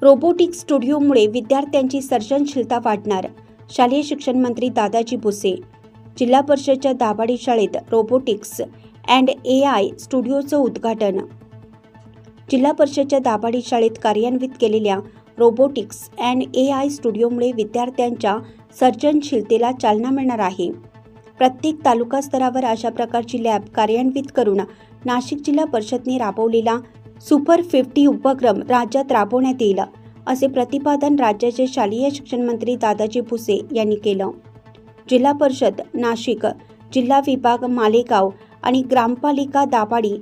Robotics स्टुडिओमुळे विद्यार्थ्यांची सर्जनशीलता वाढणार. शालेय शिक्षण मंत्री दादाजी भुसे. जिल्हा परिषदच्या दाभाडी शाळेत रोबोटिक्स अँड AI स्टुडिओचं उद्घाटन. जिल्हा परिषदच्या दाभाडी शाळेत कार्यान्वित केलेल्या रोबोटिक्स अँड AI स्टुडिओमुळे विद्यार्थ्यांच्या सर्जनशीलतेला चालना मिळणार आहे. प्रत्येक तालुका स्तरावर अशा प्रकारची लॅब कार्यान्वित करून नाशिक जिल्हा परिषदने राबवलेला सुपर 50 उपक्रम राज्यात राबवण्यात येईल, असे प्रतिपादन राज्याचे शालेय शिक्षण मंत्री दादाजी भुसे यांनी केलं. जिल्हा परिषद नाशिक, जिल्हा विभाग मालेगाव आणि ग्रामपालिका दाभाडी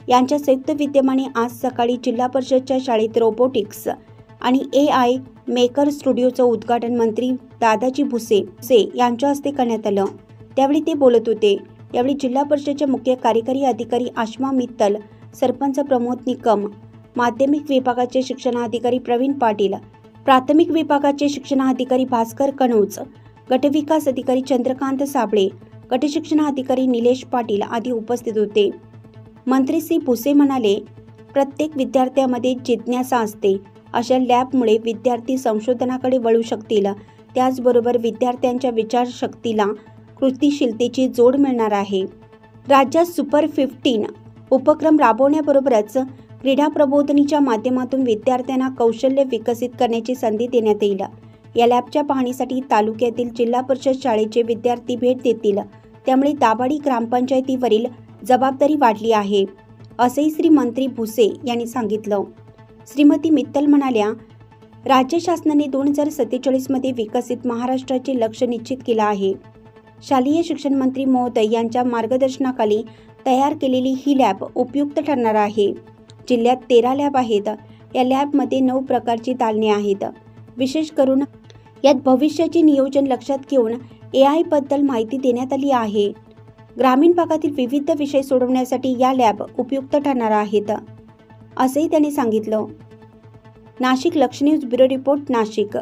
यांच्या संयुक्त विद्यमाने आज सकाळी जिल्हा परिषदच्या शाळेत रोबोटिक्स आणि AI मेकर स्टुडिओचं उद्घाटन मंत्री दादाजी भुसे यांच्या हस्ते करण्यात आलं. त्यावेळी ते बोलत होते. यावेळी जिल्हा परिषदेचे मुख्य कार्यकारी अधिकारी आश्मा मित्तल, सरपंच प्रमोद निकम, माध्यमिक विभागाचे शिक्षणाधिकारी प्रवीण पाटील, प्राथमिक विभागाचे शिक्षणाधिकारी भास्कर कनौज, गटविकास अधिकारी चंद्रकांत साबळे, गटशिक्षणाधिकारी निलेश पाटील आदी उपस्थित होते. मंत्री श्री भुसे म्हणाले, प्रत्येक विद्यार्थ्यामध्ये जिज्ञासा असते. अशा लॅबमुळे विद्यार्थी संशोधनाकडे वळू शकतील. त्याचबरोबर विद्यार्थ्यांच्या विचारशक्तीला कृतिशीलतेची जोड मिळणार आहे. राज्यात सुपर 15 उपक्रम राबवण्याबरोबरच क्रीडा प्रबोधिनीच्या माध्यमातून विद्यार्थ्यांना कौशल्य विकसित करण्याची संधी देण्यात येईल. या लॅबच्या पाहणीसाठी तालुक्यातील जिल्हा परिषद शाळेचे विद्यार्थी भेट देतील. त्यामुळे दाभाडी ग्रामपंचायतीवरील जबाबदारी वाढली आहे, असेही श्री मंत्री भुसे यांनी सांगितलं. श्रीमती मित्तल म्हणाल्या, राज्य शासनाने 2047 मध्ये विकसित महाराष्ट्राचे लक्ष्य निश्चित केलं आहे. शालेय शिक्षण मंत्री महोदय यांच्या मार्गदर्शनाखाली तयार केलेली ही लॅब उपयुक्त ठरणार आहे. जिल्ह्यात 13 लॅब आहेत. या लॅबमध्ये 9 प्रकारची दालने आहेत. विशेष करून यात भविष्याचे नियोजन लक्षात घेऊन AI बद्दल माहिती देण्यात आली आहे. ग्रामीण भागातील विविध विषय सोडवण्यासाठी या लॅब उपयुक्त ठरणार आहेत, असेही त्यांनी सांगितलं. नाशिक लक्ष्य न्यूज ब्युरो रिपोर्ट नाशिक.